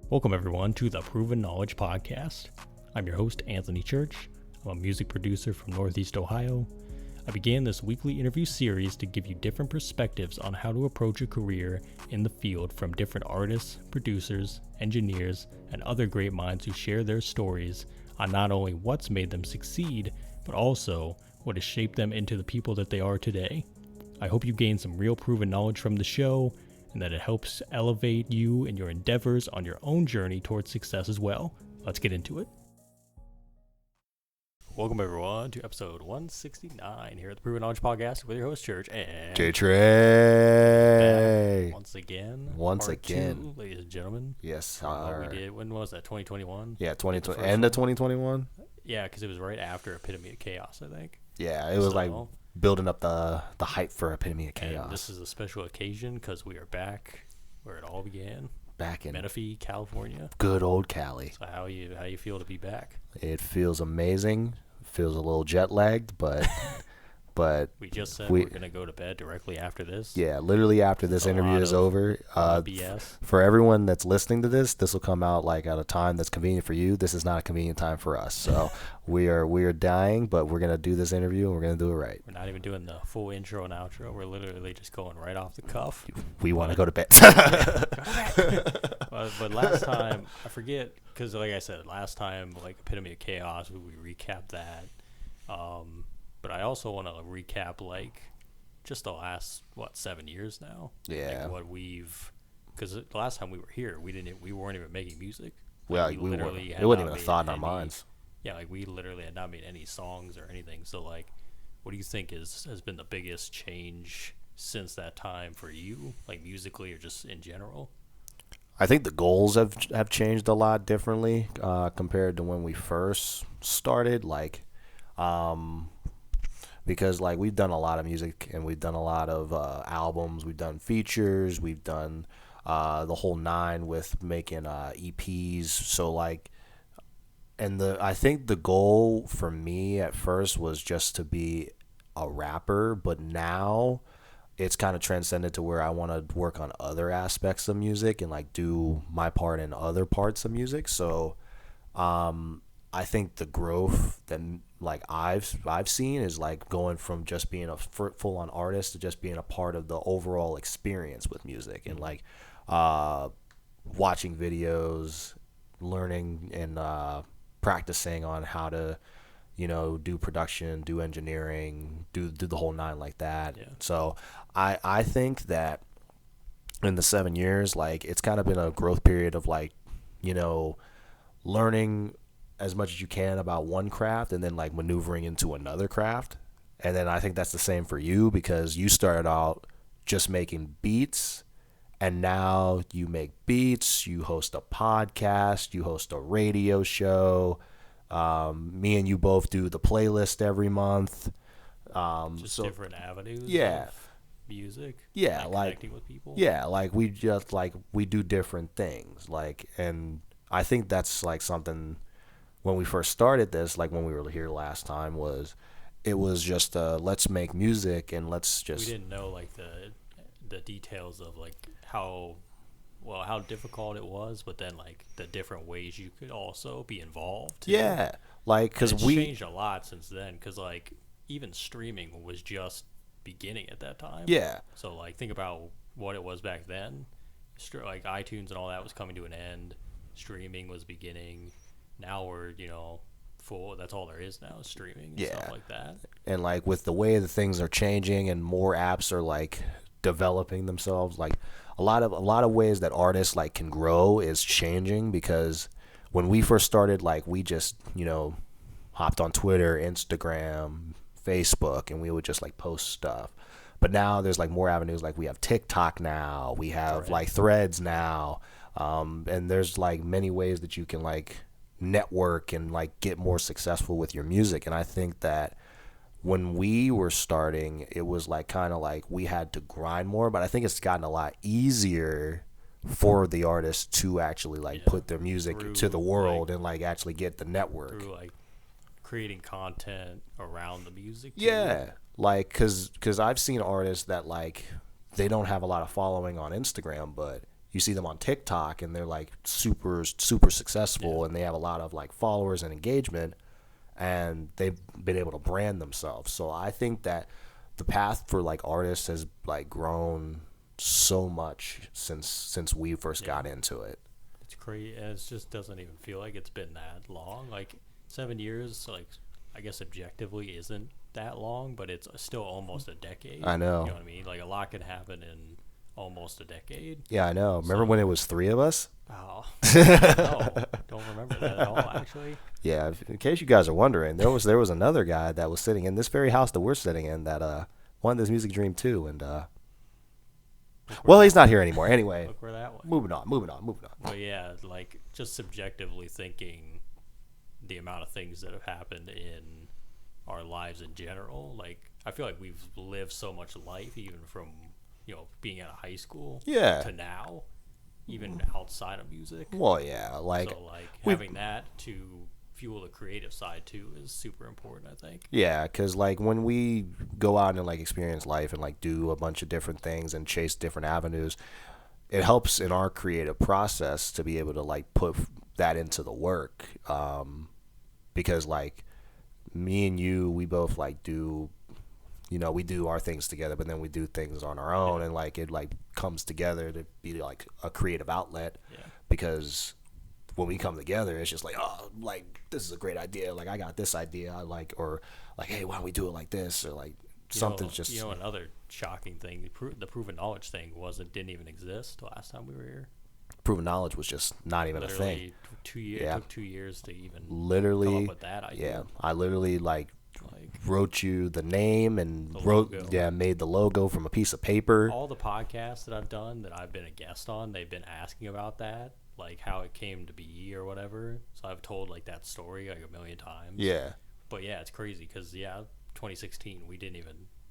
Welcome, everyone, to the Proven Knowledge Podcast. I'm your host, Anthony Church. I'm a music producer from Northeast Ohio. I began this weekly interview series to give you different perspectives on how to approach a career in the field from different artists, producers, engineers, and other great minds who share their stories on not only what's made them succeed, but also what has shaped them into the people that they are today. I hope you gain some real proven knowledge from the show, and that it helps elevate you in your endeavors on your own journey towards success as well. Let's get into it. Welcome, everyone, to episode 169 here at the Proven Knowledge Podcast with your host, Church, and JayTrey. once again, two, ladies and gentlemen. Yes. We did, when was that, 2021? Yeah, 2020. End of 2021? Yeah, because it was right after Epitome of Chaos, I think. Yeah, it was like building up the hype for Epitome of Chaos. And this is a special occasion because we are back where it all began. Back in Menifee, California. Good old Cali. So how you feel to be back? It feels amazing. Feels a little jet lagged, but we just said we're gonna go to bed directly after this. Yeah, literally after this interview is over. BS. For everyone that's listening to this will come out like at a time that's convenient for you. This is not a convenient time for us. So we are dying, but we're gonna do this interview and we're gonna do it right. We're not even doing the full intro and outro. We're literally just going right off the cuff. We want to go to bed. But last time, I forget, because like I said, last time, like Epitome of Chaos, we recapped that. But I also want to recap like just the last 7 years now. Yeah. Like what because the last time we were here, we weren't even making music. Well, Like, it wasn't even a thought in our minds. Yeah, like we literally had not made any songs or anything. So like, what do you think has been the biggest change since that time for you, like musically or just in general? I think the goals have changed a lot differently compared to when we first started. Like, because like we've done a lot of music and we've done a lot of albums, we've done features, we've done the whole nine with making EPs. So like, and I think the goal for me at first was just to be a rapper, but now it's kind of transcended to where I want to work on other aspects of music and like do my part in other parts of music. So I think the growth that like I've seen is like going from just being a full-on artist to just being a part of the overall experience with music, and like watching videos, learning and practicing on how to do production, do engineering, do the whole nine like that. Yeah. So I think that in the 7 years, like it's kind of been a growth period of like, learning as much as you can about one craft and then like maneuvering into another craft. And then I think that's the same for you, because you started out just making beats and now you make beats, you host a podcast, you host a radio show. Me and you both do the playlist every month. Just different avenues. Yeah. Of music. Yeah, like connecting with people. Yeah, like we just like we do different things. Like, and I think that's like something when we first started this, like when we were here last time, it was just let's make music and let's just. We didn't know like the details of like how difficult it was, but then like the different ways you could also be involved too. Yeah, like because we changed a lot since then, because like even streaming was just beginning at that time. Yeah. So like think about what it was back then. Like iTunes and all that was coming to an end. Streaming was beginning. Now we're full. That's all there is now, is streaming and stuff like that. And like with the way the things are changing and more apps are like developing themselves, like a lot of ways that artists like can grow is changing, because when we first started, like we just hopped on Twitter, Instagram, Facebook, and we would just like post stuff. But now there's like more avenues. Like we have TikTok now, we have like Threads now, and there's like many ways that you can like network and like get more successful with your music. And I think that when we were starting, it was like kind of like we had to grind more, but I think it's gotten a lot easier for the artists to actually like put their music to the world, like, and like actually get the network through like creating content around the music too. Yeah, like cause I've seen artists that like they don't have a lot of following on Instagram, but you see them on TikTok and they're like super successful, and they have a lot of like followers and engagement, and they've been able to brand themselves. So I think that the path for like artists has like grown so much since we first got into it. It's crazy, and it just doesn't even feel like it's been that long. Like 7 years, like I guess objectively isn't that long, but it's still almost a decade. I know. You know what I mean? Like a lot could happen in almost a decade. Yeah, I know. Remember when it was 3 of us? Oh, no, don't remember that at all, actually. Yeah, in case you guys are wondering, there was another guy that was sitting in this very house that we're sitting in that wanted this music dream too, and well, he's not here anymore. Anyway, Look where that went. moving on. But yeah, like just subjectively thinking the amount of things that have happened in our lives in general, like I feel like we've lived so much life, even from being out of high school to now, even outside of music. Well, yeah, like so like having that to fuel the creative side too is super important, I think. Yeah, because like when we go out and like experience life and like do a bunch of different things and chase different avenues, it helps in our creative process to be able to like put that into the work, because like me and you, we both like do, we do our things together, but then we do things on our own, and like it like comes together to be like a creative outlet, because when we come together, it's just like, oh, like this is a great idea, like I got this idea, I like, or like, hey, why don't we do it like this, or like something's just another shocking thing, the proven knowledge thing didn't even exist last time we were here. Proven knowledge was just not even literally a thing. 2 years. It took 2 years to even literally come up with that idea. Yeah, I literally like wrote you the name and made the logo from a piece of paper. All the podcasts that I've done that I've been a guest on, they've been asking about that, like how it came to be or whatever. So I've told like that story like a million times. Yeah. But yeah, it's crazy because 2016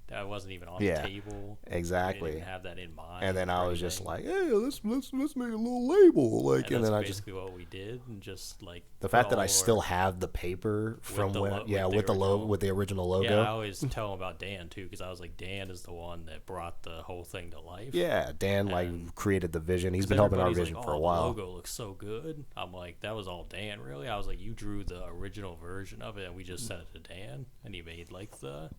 that wasn't even on the table. Exactly. We didn't even have that in mind. And then I was just like, hey, let's make a little label, like, and then I just basically what we did, and just like the fact that I still have the paper from with the original logo. Yeah, I always tell them about Dan too, because I was like, Dan is the one that brought the whole thing to life. Yeah, Dan created the vision. He's been helping our vision for a while. The logo looks so good. I'm like, that was all Dan, really. I was like, you drew the original version of it, and we just sent it to Dan, and he made like the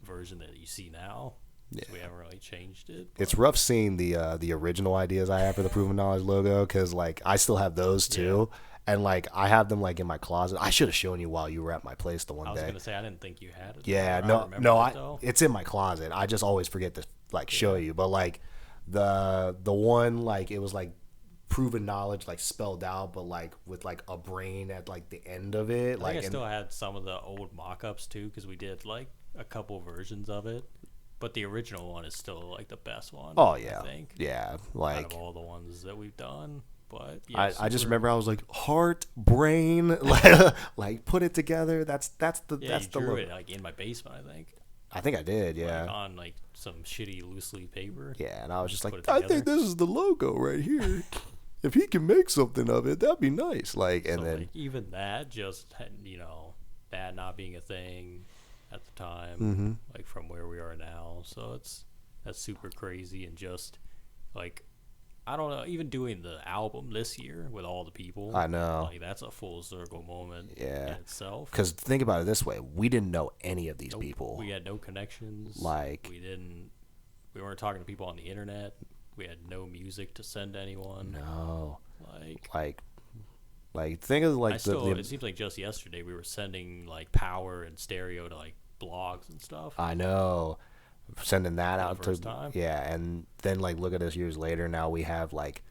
version that you see now. So we haven't really changed it. It's rough seeing the original ideas I have for the Proven Knowledge logo, because like I still have those too, and like I have them like in my closet. I should have shown you while you were at my place the one day. I was gonna say I didn't think you had it. Yeah, it's in my closet. I just always forget to like show you. But like the one, like it was like Proven Knowledge like spelled out, but like with like a brain at like the end of it. I still had some of the old mock-ups too, because we did like a couple versions of it, but the original one is still like the best one. Oh yeah, I think. Yeah, like out of all the ones that we've done. But I just remember I was like heart, brain, like put it together. That's the you drew it like in my basement. I think I did. Yeah, like on like some shitty loose leaf paper. Yeah, and I was just like, I think this is the logo right here. If he can make something of it, that'd be nice. Like, and then like, even that, just that not being a thing at the time, like from where we are now. So that's super crazy, and just like I don't know, even doing the album this year with all the people, I know, like that's a full circle moment in itself. Because think about it this way, we didn't know any of these people. We had no connections. Like we weren't talking to people on the internet. We had no music to send to anyone. No. Like think of like it seems like just yesterday we were sending like power and stereo to like blogs and stuff. I know. Sending that out to time. Yeah, and then like look at us years later, now we have like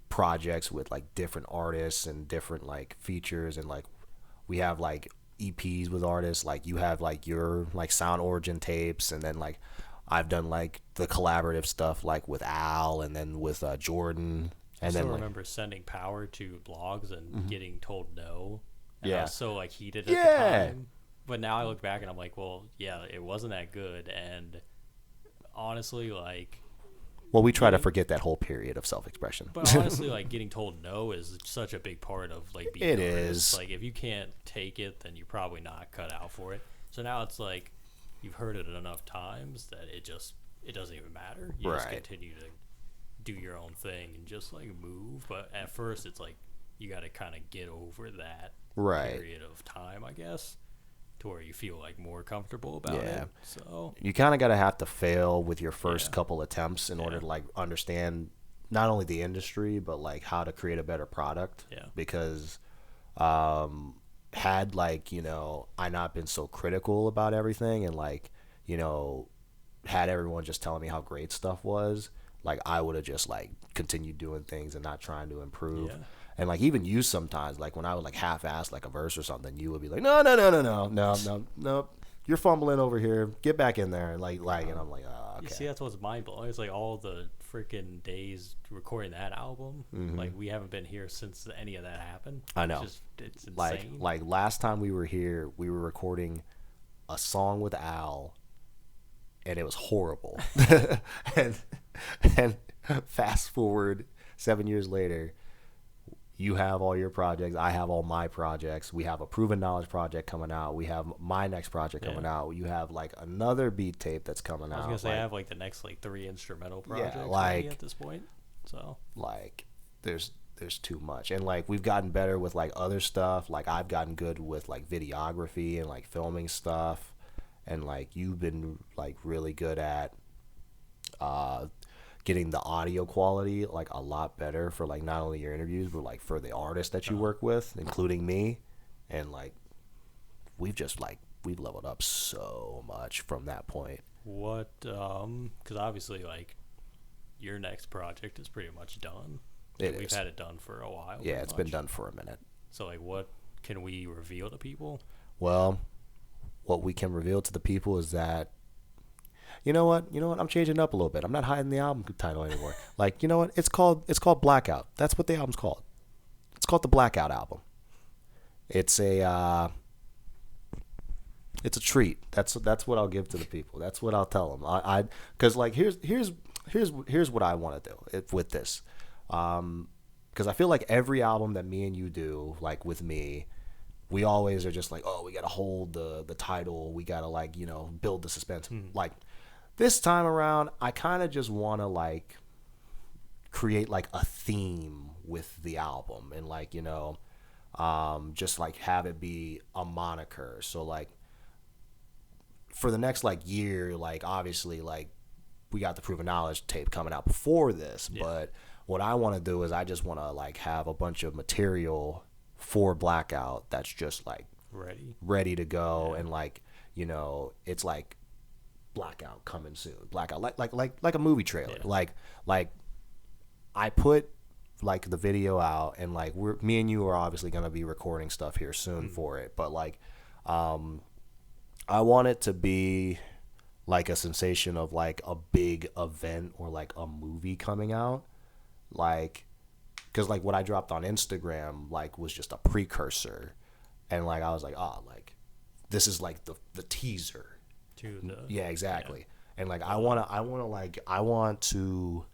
projects with like different artists and different like features, and like we have like EPs with artists, like you have like your like Sound Origin tapes, and then like I've done like the collaborative stuff like with Al and then with Jordan. And I still then remember sending power to blogs and getting told no. And yeah. I was so like heated at the time. But now I look back and I'm like, well, yeah, it wasn't that good. And honestly, like... Well, we try to forget that whole period of self-expression. But honestly, like getting told no is such a big part of like being an artist. Like if you can't take it, then you're probably not cut out for it. So now it's like you've heard it enough times that it doesn't even matter. You just continue to do your own thing and just like move. But at first, it's like you got to kind of get over that period of time, I guess, to where you feel like more comfortable about it. So you kind of got to have to fail with your first couple attempts in order to like understand not only the industry but like how to create a better product. Because had like, you know, I not been so critical about everything and like, you know, had everyone just telling me how great stuff was, like I would have just like continued doing things and not trying to improve. And like even you sometimes, like when I would like half-ass like a verse or something, you would be like, no, you're fumbling over here. Get back in there and and I'm like, oh, okay. You see, that's what's mind blowing. It's like all the freaking days recording that album. Like we haven't been here since any of that happened. I know. It's insane. Like last time we were here, we were recording a song with Al, and it was horrible. and fast forward 7 years later, you have all your projects. I have all my projects. We have a Proven Knowledge project coming out. We have my next project coming out. You have like another beat tape that's coming out. I was gonna say I have like the next like 3 instrumental projects at this point. So like there's too much, and like we've gotten better with like other stuff. Like I've gotten good with like videography and like filming stuff, and like you've been like really good at getting the audio quality like a lot better for like not only your interviews but like for the artists that you work with, including me. And like we've leveled up so much from that point. What because obviously like your next project is pretty much done. We've had it done for a while. Yeah, it's been done for a minute. So like what can we reveal to people? Well, what we can reveal to the people is that you know what? I'm changing it up a little bit. I'm not hiding the album title anymore. Like, you know what? It's called Blackout. That's what the album's called. It's called the Blackout album. It's a treat. That's what I'll give to the people. That's what I'll tell them. Because like here's what I want to do with this. Because I feel like every album that me and you do, like with me, we always are just like, oh, we gotta hold the title. We gotta like, you know, build the suspense. Like this time around, I kind of just want to like create like a theme with the album and like, you know, just like have it be a moniker. So like for the next like year, like obviously like we got the Proven Knowledge tape coming out before this, but what I want to do is I just want to like have a bunch of material for Blackout that's just like ready to go. And like, you know, it's like Blackout coming soon. Blackout like a movie trailer. Like I put like the video out, and like me and you are obviously going to be recording stuff here soon for it, but like I want it to be like a sensation of like a big event or like a movie coming out, like because like what I dropped on Instagram like was just a precursor, and like I was like, oh, like this is like the teaser to the exactly. And like I want to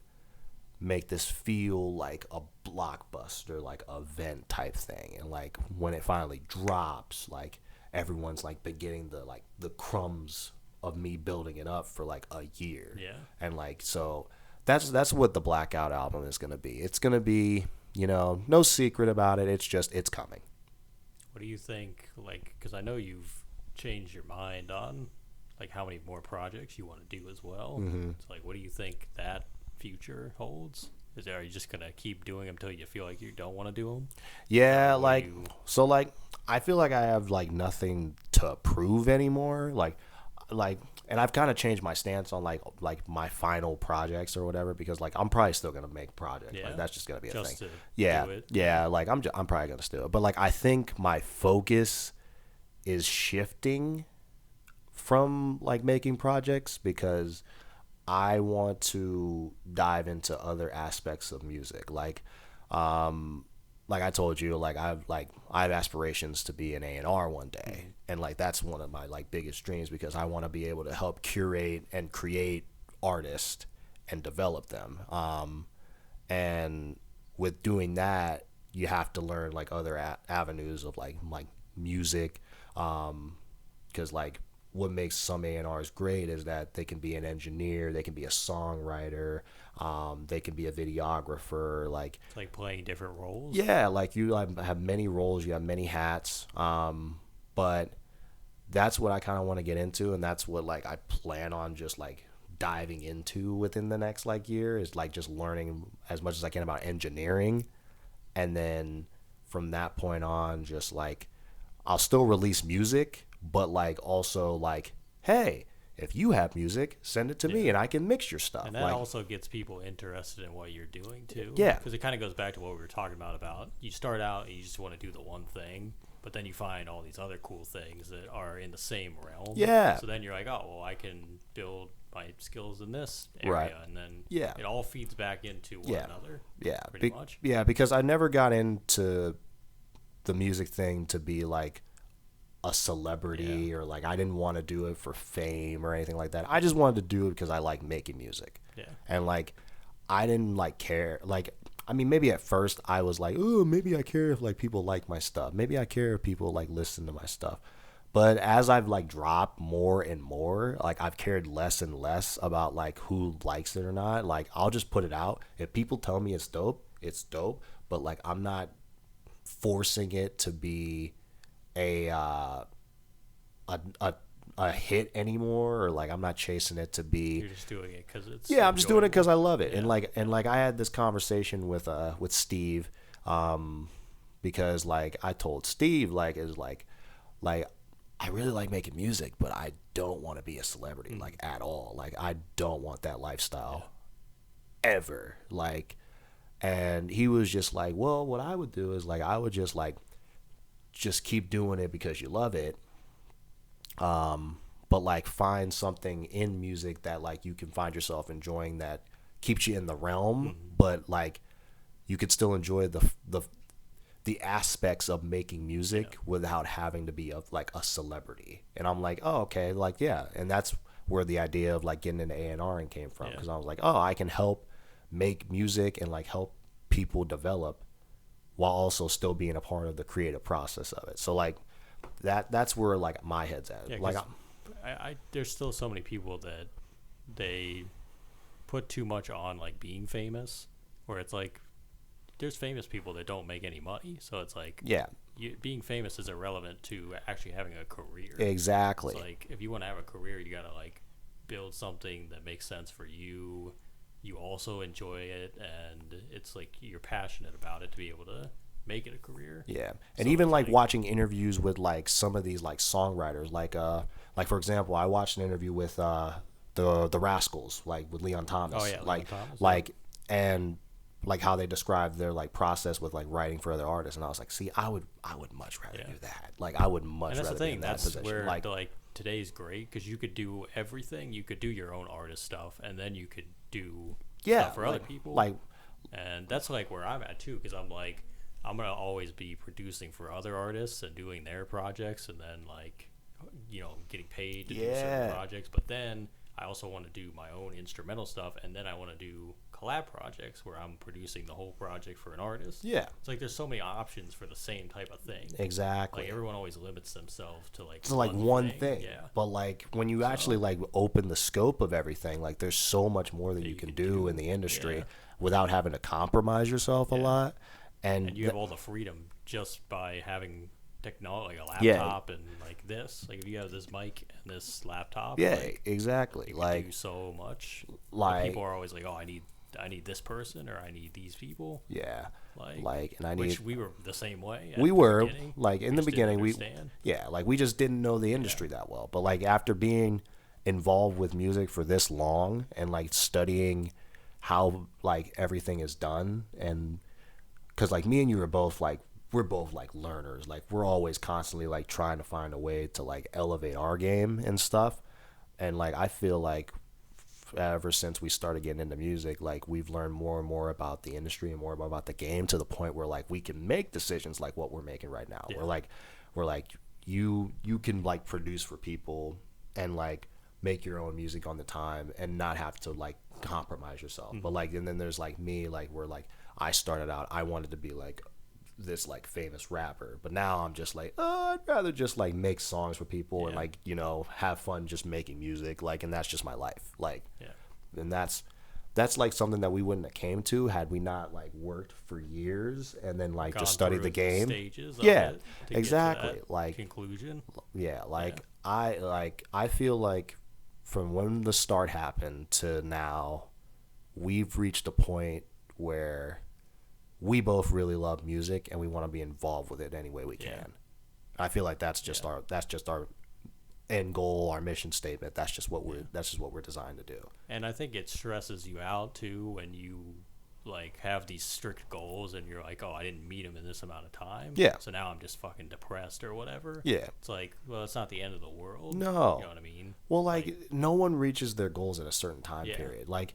make this feel like a blockbuster, like event type thing, and like when it finally drops, like everyone's like been getting the crumbs of me building it up for like a year. And like so that's what the Blackout album is going to be. It's going to be, you know, no secret about it. It's coming. What do you think, like, because I know you've changed your mind on like how many more projects you want to do as well. So like what do you think that future holds? Are you just gonna keep doing them until you feel like you don't want to do them? So like I feel like I have like nothing to prove anymore, like and I've kind of changed my stance on like my final projects or whatever, because like I'm probably still gonna make projects. Like that's just gonna be a thing. Like I'm probably gonna still, but like I think my focus is shifting from like making projects, because I want to dive into other aspects of music. Like I told you, like I have aspirations to be an A&R one day, and like that's one of my like biggest dreams, because I want to be able to help curate and create artists and develop them. And with doing that, you have to learn like other avenues of like music, because like what makes some A&Rs great is that they can be an engineer, they can be a songwriter, they can be a videographer, like It's like playing different roles. yeah, like you have many roles, you have many hats, but that's what I kind of want to get into, and that's what like I plan on just like diving into within the next like year is like just learning as much as I can about engineering, and then from that point on, just like I'll still release music, but like also like, hey, if you have music, send it to me and I can mix your stuff. And that like, also gets people interested in what you're doing too. Yeah. Because it kind of goes back to what we were talking about you start out and you just want to do the one thing, but then you find all these other cool things that are in the same realm. Yeah. So then you're like, oh, well, I can build my skills in this area. Right. And then Yeah. it all feeds back into one another. Yeah. Pretty much. Yeah, because I never got into the music thing to be like a celebrity or like I didn't want to do it for fame or anything like that. I just wanted to do it because I like making music. Yeah. And like I didn't like care. Like I mean, maybe at first I was like, oh, maybe I care if like people like my stuff. Maybe I care if people like listen to my stuff. But as I've like dropped more and more, like I've cared less and less about like who likes it or not. Like I'll just put it out. If people tell me it's dope, it's dope. But like I'm not forcing it to be a hit anymore, or like I'm not chasing it to be. You're just doing it because it's I'm just doing it because I love it. Yeah. And like I had this conversation with Steve, because like I told Steve like I really like making music, but I don't want to be a celebrity like at all. Like I don't want that lifestyle ever. Like, and he was just like, well, what I would do is like I would just keep doing it because you love it. But like find something in music that like you can find yourself enjoying that keeps you in the realm, but like you could still enjoy the aspects of making music without having to be like a celebrity. And I'm like, oh, okay, like yeah, and that's where the idea of like getting into A&R came from, because I was like, oh, I can help make music and like help people develop while also still being a part of the creative process of it. So like that's where like my head's at. Yeah, like I there's still so many people that they put too much on like being famous, where it's like there's famous people that don't make any money, so it's like being famous is irrelevant to actually having a career. Exactly. It's like if you want to have a career, you gotta like build something that makes sense for you. You also enjoy it, and it's like you're passionate about it to be able to make it a career. Yeah. And so even like watching interviews with like some of these like songwriters, like for example, I watched an interview with the Rascals, like with Leon Thomas. Oh yeah, like Leon Thomas, like and like how they described their like process with like writing for other artists, and I was like, see, I would much rather do that. Like I would much rather be in that position. Where like today's great, because you could do everything. You could do your own artist stuff, and then you could do stuff for other people. Like, and that's like where I'm at too, because I'm like, I'm gonna always be producing for other artists and doing their projects, and then like, you know, getting paid to do certain projects. But then I also want to do my own instrumental stuff, and then I want to do collab projects where I'm producing the whole project for an artist. Yeah. It's like there's so many options for the same type of thing. Exactly. Like everyone always limits themselves to like one thing. Yeah. But like when you actually like open the scope of everything, like there's so much more that you can do in the industry without having to compromise yourself a lot. And you have all the freedom just by having technology, like a laptop and like this. Like if you have this mic and this laptop. Yeah, like, exactly. You like can do so much. Like people are always like, oh, I need this person, or I need these people. Yeah. And which we were the same way. We were like in the beginning, like we just didn't know the industry that well. But like after being involved with music for this long and like studying how like everything is done, and because like me and you are both like we're both like learners. Like we're always constantly like trying to find a way to like elevate our game and stuff. And like I feel like ever since we started getting into music, like we've learned more and more about the industry and more about the game, to the point where like we can make decisions like what we're making right now. We're like you can like produce for people and like make your own music on the time and not have to like compromise yourself. But like, and then there's like me, like where like I started out, I wanted to be like this like famous rapper. But now I'm just like, oh, I'd rather just like make songs for people and like, you know, have fun just making music, like, and that's just my life, like, and that's like something that we wouldn't have came to had we not like worked for years and then like just studied the game. Stages exactly. Like conclusion. I feel like from when the start happened to now, we've reached a point where we both really love music and we want to be involved with it any way we can. I feel like that's just our end goal, our mission statement. That's just what we're designed to do. And I think it stresses you out too when you like have these strict goals and you're like, oh, I didn't meet them in this amount of time. Yeah. So now I'm just fucking depressed or whatever. Yeah. It's like, well, it's not the end of the world. No. You know what I mean? Well, like no one reaches their goals at a certain time period. Like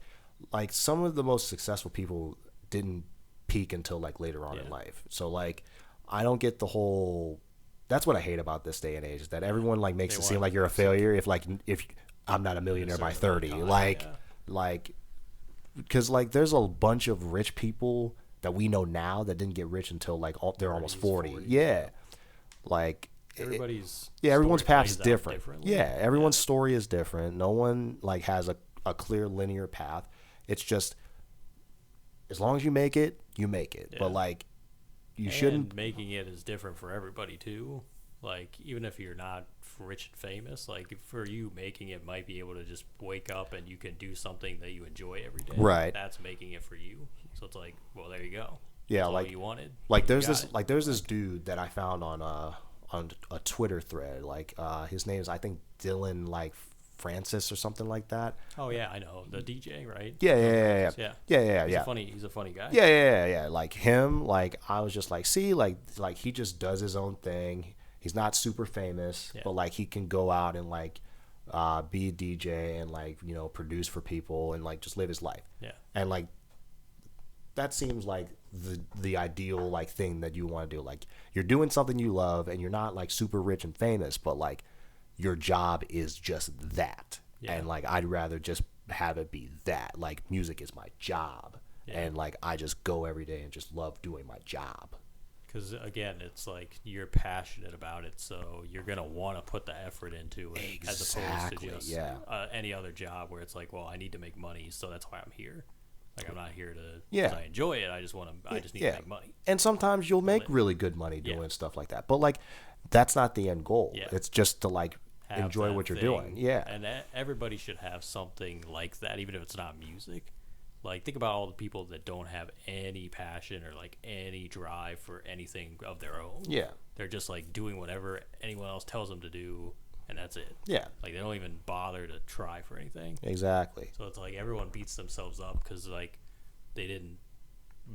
some of the most successful people didn't peak until like later on in life. So like I don't get the whole. That's what I hate about this day and age, is that everyone like makes it seem like you're a failure if I'm not a millionaire by 30. Because like there's a bunch of rich people that we know now that didn't get rich until like they're almost 40. Yeah. Like everyone's path is different. Yeah, everyone's story is different. No one like has a clear linear path. It's just as long as you make it, you make it. But like shouldn't. Making it is different for everybody too. Like even if you're not rich and famous, like for you, making it might be able to just wake up and you can do something that you enjoy every day. Right. That's making it for you. So it's like, well, there you go. Yeah, that's like all you wanted. Like there's this dude that I found on a Twitter thread. Like his name is, I think, Dylan like Francis or something like that. Oh yeah, I know, the DJ, right? Yeah. He's a funny guy. Yeah. Like him, like I was just like, see, like he just does his own thing. He's not super famous, but like he can go out and like be a DJ and like, you know, produce for people and like just live his life. Yeah. And like that seems like the ideal like thing that you want to do. Like you're doing something you love and you're not like super rich and famous, but like your job is just that. And like I'd rather just have it be that. Like music is my job. And like I just go every day and just love doing my job. Because again, it's like you're passionate about it, so you're gonna want to put the effort into it, as opposed to just any other job where it's like, well, I need to make money, so that's why I'm here. Like I'm not here to because I enjoy it. I just need to make money. And sometimes you'll make really good money doing stuff like that, but like that's not the end goal. It's just to like enjoy what you're doing. Yeah. And everybody should have something like that, even if it's not music. Like, think about all the people that don't have any passion or, like, any drive for anything of their own. Yeah. They're just, like, doing whatever anyone else tells them to do, and that's it. Yeah. Like, they don't even bother to try for anything. Exactly. So it's like everyone beats themselves up because, like, they didn't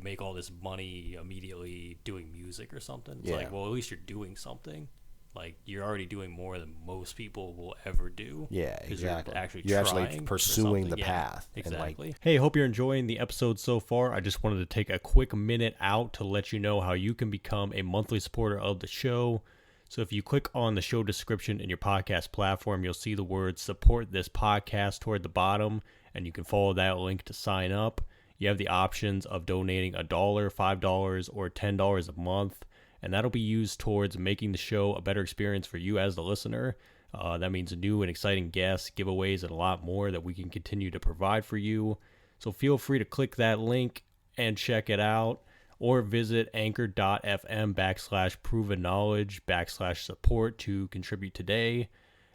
make all this money immediately doing music or something. It's like, well, at least you're doing something. Like, you're already doing more than most people will ever do. Yeah, exactly. You're actually pursuing the path. Exactly. Like, hey, hope you're enjoying the episode so far. I just wanted to take a quick minute out to let you know how you can become a monthly supporter of the show. So if you click on the show description in your podcast platform, you'll see the word support this podcast toward the bottom, and you can follow that link to sign up. You have the options of donating $1, $5, or $10 a month. And that'll be used towards making the show a better experience for you as the listener. That means new and exciting guests, giveaways, and a lot more that we can continue to provide for you. So feel free to click that link and check it out, or visit anchor.fm/provenknowledge/support to contribute today.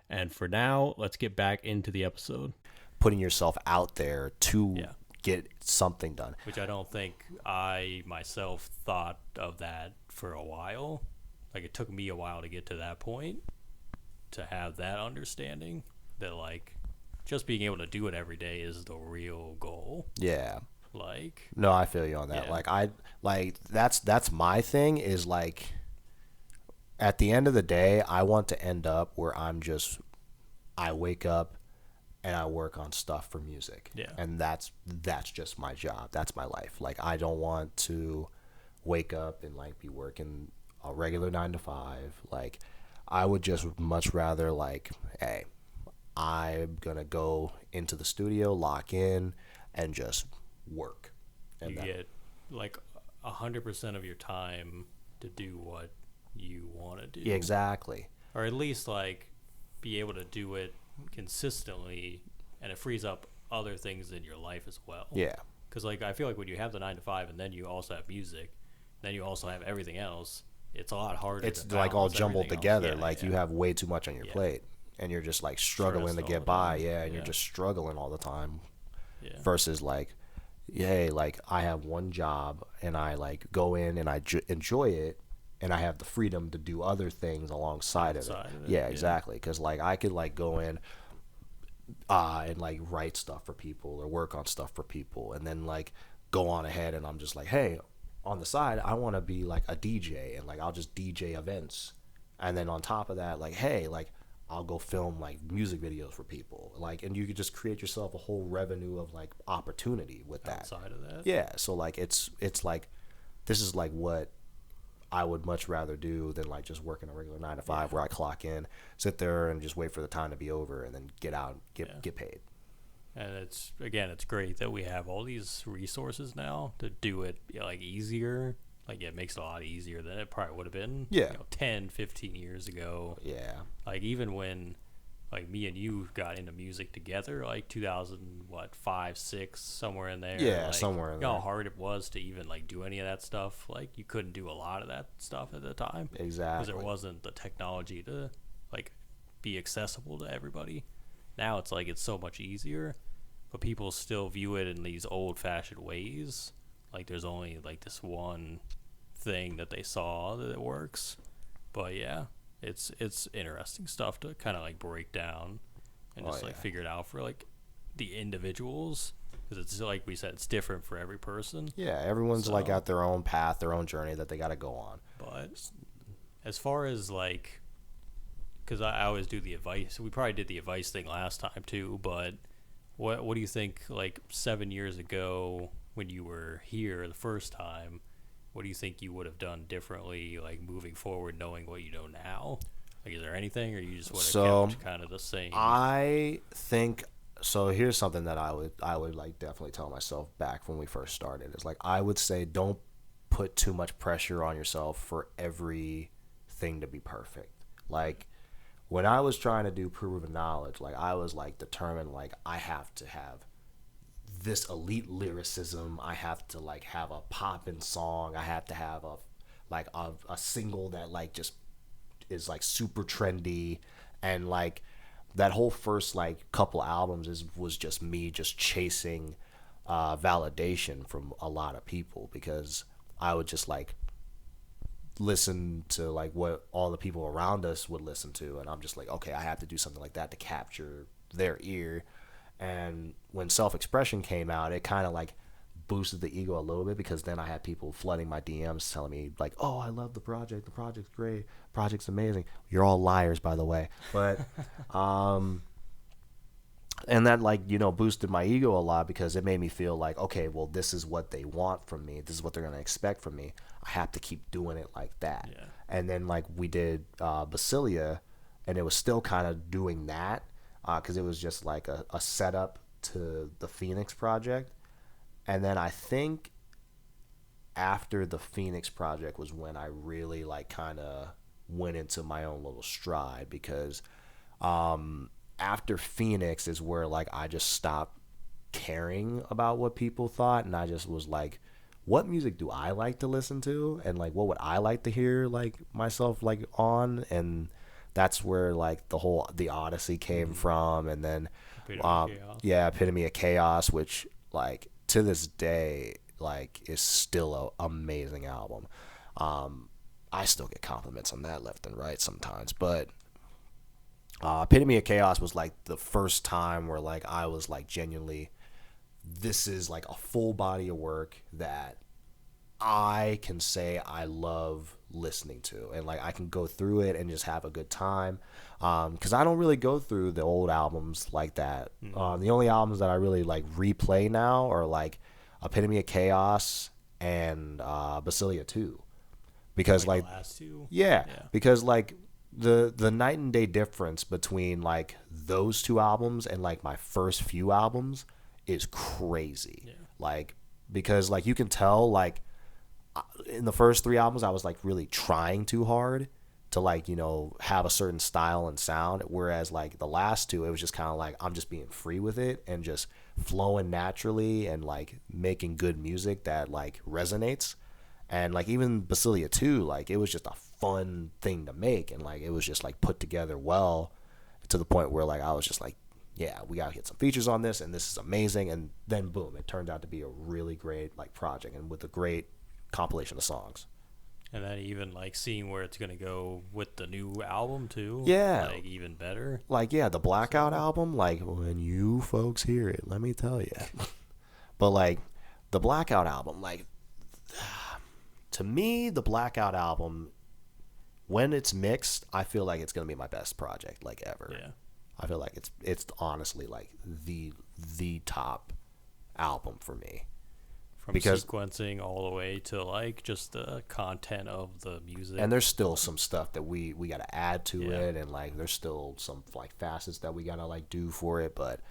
And for now, let's get back into the episode. Putting yourself out there to get something done. Which I don't think I myself thought of that for a while. Like, it took me a while to get to that point, to have that understanding that, like, just being able to do it every day is the real goal. Yeah. Like, no, I feel you on that. That's my thing is, like, at the end of the day, I want to end up where I wake up and I work on stuff for music. Yeah. And that's just my job. That's my life. Like, I don't want to wake up and, like, be working a regular 9 to 5. Like, I would just much rather, like, hey, I'm going to go into the studio, lock in, and just work. And you get, like, 100% of your time to do what you want to do. Yeah, exactly. Or at least like be able to do it consistently, and it frees up other things in your life as well. Yeah. Because like I feel like when you have the 9 to 5 and then you also have music, then you also have everything else, it's a lot harder. It's to like all jumbled together. Yeah, like yeah. you have way too much on your plate, and you're just like struggling to get by. Yeah, and you're just struggling all the time. Yeah. Versus like, hey, like I have one job and I like go in and I enjoy it, and I have the freedom to do other things alongside of it. Yeah, exactly. Because like I could like go in and like write stuff for people or work on stuff for people, and then like go on ahead and I'm just like, hey, on the side I want to be like a DJ, and like I'll just DJ events, and then on top of that, like, hey, like I'll go film like music videos for people, like, and you could just create yourself a whole revenue of like opportunity with that. Outside of that. Yeah, so like it's like this is like what I would much rather do than like just working a regular 9 to 5 where I clock in, sit there and just wait for the time to be over and then get out and get paid. And it's great that we have all these resources now to do it like easier. Like it makes it a lot easier than it probably would have been 10, 15 years ago. Yeah. Like even when like me and you got into music together, like 2005, 6, somewhere in there. Yeah, like, somewhere in you know there. how hard it was to even like do any of that stuff. Like you couldn't do a lot of that stuff at the time. Exactly. Because there wasn't the technology to like be accessible to everybody. Now it's like it's so much easier, but people still view it in these old-fashioned ways. Like there's only like this one thing that they saw that it works. But yeah, it's interesting stuff to kind of like break down and just like figure it out for like the individuals, because it's like we said, it's different for every person. Yeah, everyone's like got their own path, their own journey that they got to go on. But as far as like, because I always do the advice, we probably did the advice thing last time too, but what do you think, like 7 years ago when you were here the first time, what do you think you would have done differently, like moving forward, knowing what you know now? Like, is there anything, or you just would have kept kind of the same? I think so. Here's something that I would like definitely tell myself back when we first started. Is like I would say, don't put too much pressure on yourself for everything to be perfect. Like when I was trying to do proven knowledge, like I was like determined, like I have to have this elite lyricism. I have to like have a poppin' song. I have to have a single that like just is like super trendy, and like that whole first like couple albums was just me just chasing validation from a lot of people, because I would just like listen to like what all the people around us would listen to, and I'm just like, okay, I have to do something like that to capture their ear. And when Self-Expression came out, it kind of like boosted the ego a little bit, because then I had people flooding my DMs telling me like, oh, I love the project's great, project's amazing. You're all liars, by the way. But and that like, you know, boosted my ego a lot, because it made me feel like, okay, well, this is what they want from me, this is what they're going to expect from me, I have to keep doing it like that. And then like we did Basilia, and it was still kind of doing that, because it was just like a setup to the Phoenix project. And then I think after the Phoenix project was when I really like kind of went into my own little stride, because after Phoenix is where like I just stopped caring about what people thought, and I just was like, what music do I like to listen to, and like what would I like to hear like myself like on. And that's where like the Odyssey came from, and then Epitome of Chaos, which like to this day like is still a amazing album. I still get compliments on that left and right sometimes, but Epitome of Chaos was like the first time where like I was like genuinely, this is like a full body of work that I can say I love listening to, and like I can go through it and just have a good time, because I don't really go through the old albums like that. The only albums that I really like replay now are like Epitome of Chaos and Basilia 2, because like the last two? Because like the night and day difference between like those two albums and like my first few albums is crazy. Like because like you can tell like in the first 3 albums, I was like really trying too hard to like, have a certain style and sound. Whereas like the last two, it was just kind of like I'm just being free with it and just flowing naturally and like making good music that like resonates. And like even Basilia 2, like it was just a fun thing to make, and like it was just like put together well to the point where like I was just like, yeah, we gotta get some features on this, and this is amazing. And then boom, it turned out to be a really great like project, and with a great compilation of songs. And then even like seeing where it's gonna go with the new album too. Yeah, like even better. Like yeah, the Blackout album. Like when you folks hear it, let me tell you. But like the Blackout album, like to me, the Blackout album, when it's mixed, I feel like it's gonna be my best project like ever. Yeah. I feel like it's honestly like the top album for me. From sequencing all the way to like just the content of the music. And there's still some stuff that we got to add to it, and like there's still some like facets that we got to like do for it, but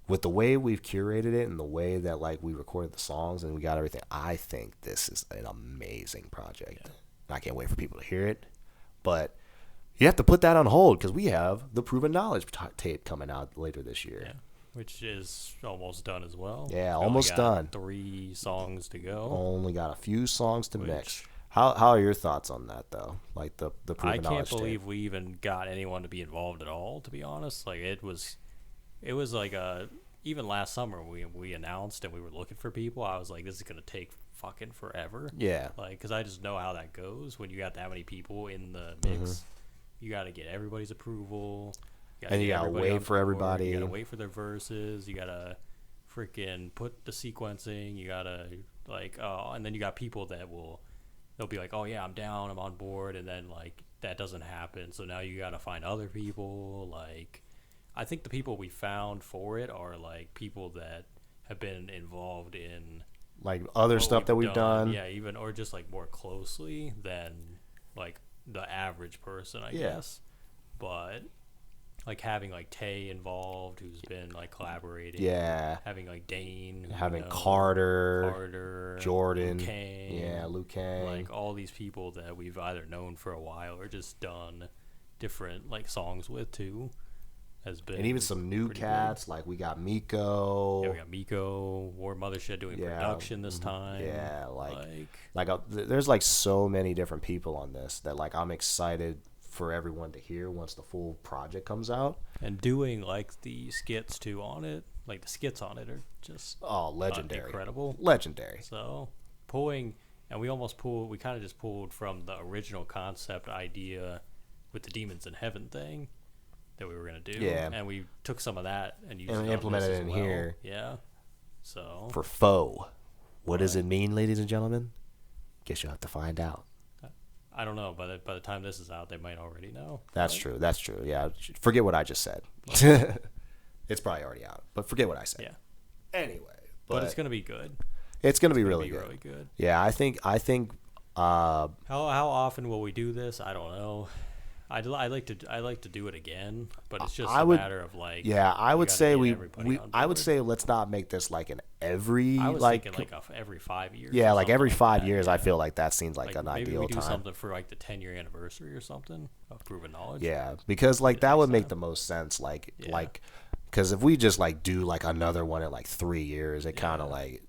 with the way we've curated it and the way that like we recorded the songs and we got everything, I think this is an amazing project. Yeah. I can't wait for people to hear it, but you have to put that on hold because we have the Proven Knowledge tape coming out later this year. Yeah. Which is almost done as well. Yeah, almost done. 3 songs to go. Only got a few songs to mix. How are your thoughts on that though? Like the Proven Knowledge I can't believe tape. we even got anyone to be involved at all. To be honest, like it was like even last summer we announced and we were looking for people. I was like, this is gonna take fucking forever. Yeah. Like, because I just know how that goes when you got that many people in the mix. Mm-hmm. You got to get everybody's approval. And you gotta wait for everybody. You gotta wait for their verses. You gotta freaking put the sequencing. You gotta like, and then you got people that they'll be like, oh yeah, I'm down, I'm on board, and then like that doesn't happen. So now you gotta find other people. Like, I think the people we found for it are like people that have been involved in like other stuff that we've done. Yeah, even or just like more closely than like the average person, I guess. But like having like Tay involved, who's been like collaborating. Yeah. Having like Dane. Having Carter. Jordan. Luke Kang. Yeah, Luke Kang. Like all these people that we've either known for a while or just done different like songs with too. Has been, and even some new cats good. Like we got Miko. Yeah, we got Miko. War Mothershed doing production this time. Yeah, there's like so many different people on this that like I'm excited for everyone to hear once the full project comes out. And doing like the skits too on it, like the skits on it are just legendary, incredible, legendary. So we kind of just pulled from the original concept idea with the Demons in Heaven thing that we were gonna do, and we took some of that and used it implemented it in here. Yeah. So for foe, what does it mean, ladies and gentlemen? Guess you'll have to find out. I don't know. By the time this is out, they might already know. That's true. That's true. Yeah. Forget what I just said. It's probably already out, but forget what I said. Yeah. Anyway, but it's gonna be good. It's gonna be really good. Yeah, I think. How often will we do this? I don't know. I like to do it again, but it's just a matter of like. Yeah, I would say I would say let's not make this like an every. I was thinking like every 5 years. Yeah, like every 5 years. I feel like that seems like an ideal time. Maybe we do something for like the 10-year anniversary or something of Proven Knowledge. Yeah, because like that would make the most sense. Like because if we just like do like another one in like 3 years, it kind of like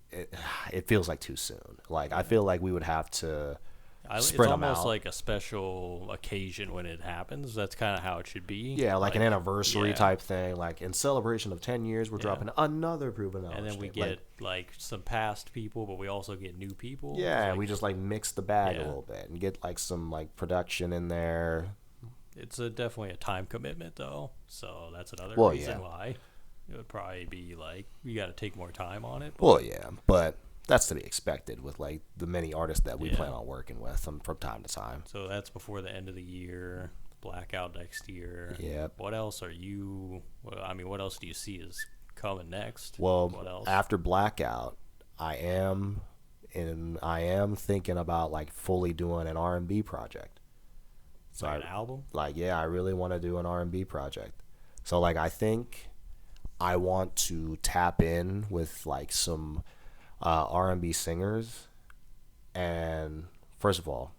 it feels like too soon. Like I feel like we would have to. It's almost like a special occasion when it happens. That's kind of how it should be. Yeah, like an anniversary type thing. Like in celebration of 10 years, we're dropping another Proven Knowledge. And then we get like some past people, but we also get new people. Yeah, we just like mix the bag a little bit and get like some like production in there. It's definitely a time commitment though, so that's another reason why it would probably be like you got to take more time on it. But that's to be expected with like the many artists that we plan on working with from time to time. So that's before the end of the year, Blackout next year. Yeah. What else are you? What else do you see is coming next? Well, what else? After Blackout, I am thinking about like fully doing an R&B project. So like an album? I really want to do an R&B project. So like I think I want to tap in with like some R&B singers And first of all,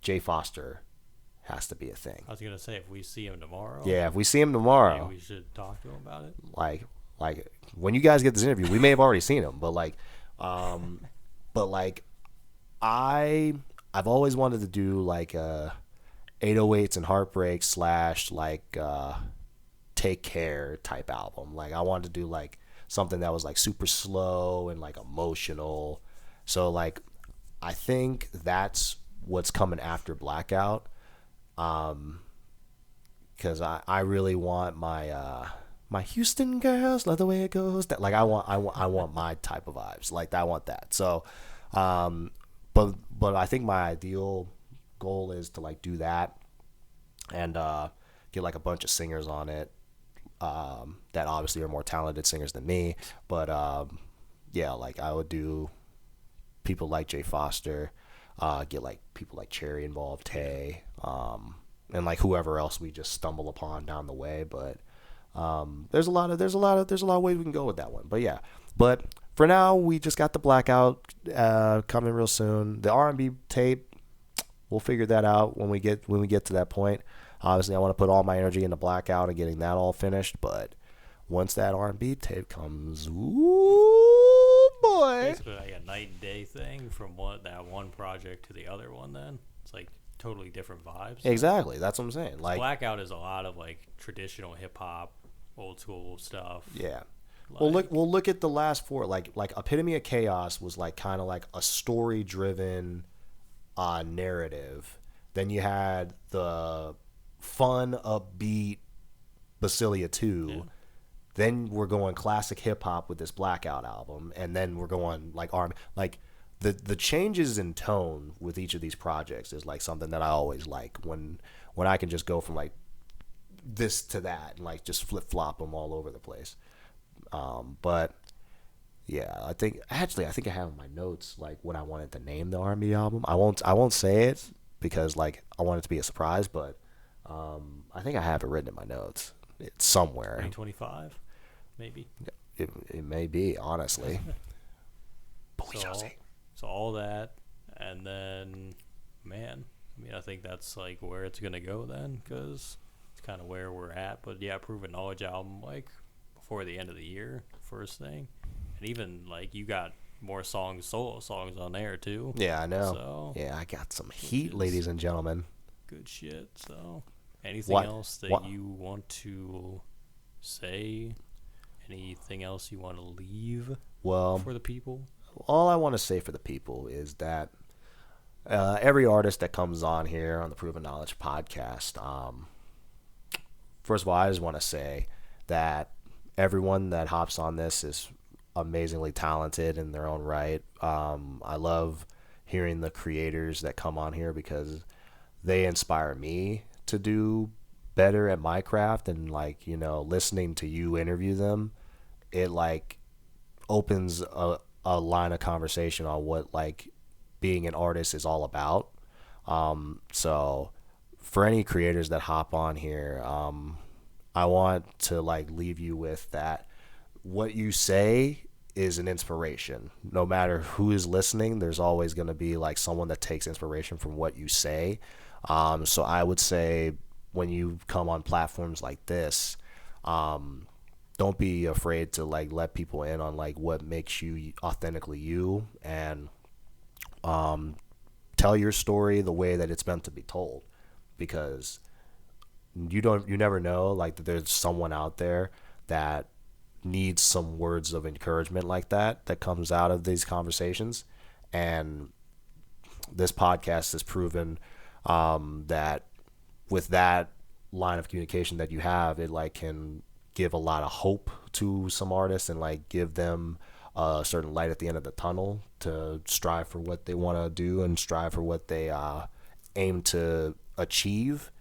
Jay Foster has to be a thing. I was gonna say, if we see him tomorrow. Yeah, if we see him tomorrow, we should talk to him about it. Like when you guys get this interview, we may have already seen him, but I've always wanted to do like a 808s and Heartbreak / Take Care type album. Like I wanted to do like something that was like super slow and like emotional. So like I think that's what's coming after Blackout. Because I really want my my Houston girls love the way it goes. That like I want my type of vibes. Like I want that. So, but I think my ideal goal is to like do that and get like a bunch of singers on it. That obviously are more talented singers than me. But yeah, like I would do people like Jay Foster, get like people like Cherry involved, Tay, and like whoever else we just stumble upon down the way. But there's a lot of ways we can go with that one. But yeah, but for now we just got the Blackout coming real soon. The R&B tape, we'll figure that out when we get to that point. Obviously, I want to put all my energy into Blackout and getting that all finished. But once that R&B tape comes, ooh boy, basically like a night and day thing from that one project to the other one. Then it's like totally different vibes. Exactly, that's what I'm saying. Like Blackout is a lot of like traditional hip hop, old school stuff. Yeah. Like, We'll look at the last four. Like Epitome of Chaos was like kind of like a story driven narrative. Then you had the fun upbeat Basilia 2. Yeah. Then we're going classic hip hop with this Blackout album, and then we're going like army. Like the changes in tone with each of these projects is like something that I always like when I can just go from like this to that and like just flip flop them all over the place. But yeah, I think I have in my notes like what I wanted to name the R&B album. I won't say it because like I want it to be a surprise, but I think I have it written in my notes. It's somewhere. 2025, maybe. It may be, honestly. So all that, and then, man, I mean, I think that's like where it's gonna go then, because it's kind of where we're at. But yeah, Proven Knowledge album like before the end of the year, first thing, and even like you got more solo songs on there too. Yeah, I know. So yeah, I got some heat, ladies and gentlemen. Good shit. So anything else that you want to say? Anything else you want to leave for the people? All I want to say for the people is that every artist that comes on here on the Proven Knowledge podcast, first of all, I just want to say that everyone that hops on this is amazingly talented in their own right. I love hearing the creators that come on here because they inspire me to do better at my craft, and like, you know, listening to you interview them, it like opens a line of conversation on what like being an artist is all about. So for any creators that hop on here, I want to like leave you with that what you say is an inspiration. No matter who is listening, there's always going to be like someone that takes inspiration from what you say. So I would say when you come on platforms like this, don't be afraid to like let people in on like what makes you authentically you, and tell your story the way that it's meant to be told, because you never know like that there's someone out there that needs some words of encouragement like that comes out of these conversations. And this podcast has proven that with that line of communication that you have, it like can give a lot of hope to some artists and like give them a certain light at the end of the tunnel to strive for what they want to do and strive for what they aim to achieve.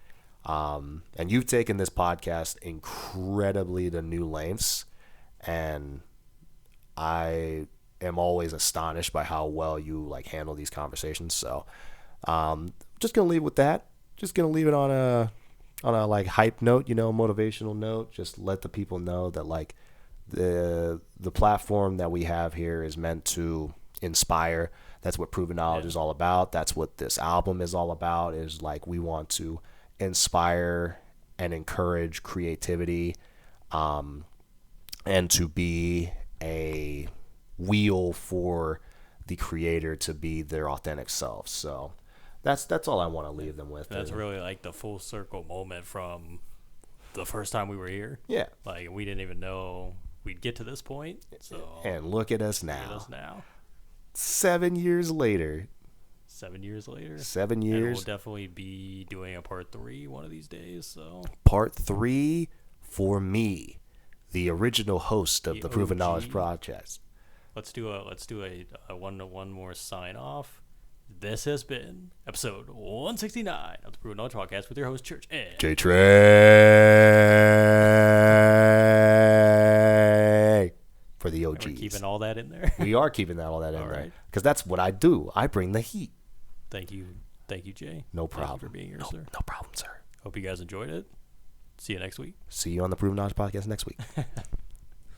And you've taken this podcast incredibly to new lengths, and I am always astonished by how well you like handle these conversations. So just gonna leave with that. Just gonna leave it on a like hype note, you know, motivational note. Just let the people know that like the platform that we have here is meant to inspire, That's what Proven Knowledge is all about. That's what this album is all about, is like we want to inspire and encourage creativity, and to be a wheel for the creator to be their authentic self. So that's all I want to leave them with. That's really like the full circle moment from the first time we were here. Yeah. Like, we didn't even know we'd get to this point. So And look at us now. look at us now. 7 years later. 7 years later. 7 And years. we'll definitely be doing a part 3 one of these days. So Part 3 for me, the original host of the Proven Knowledge OG. Project. let's do a one more sign off. This has been episode 169 of the Proven Knowledge Podcast with your host Church and JayTrey for the OGs. we're keeping all that in there. We are keeping all that in All there right. because that's what I do. I bring the heat. Thank you, Jay. No Thank you problem. for being here, no, sir. no problem, sir. Hope you guys enjoyed it. See you next week. See you on the Proven Knowledge Podcast next week.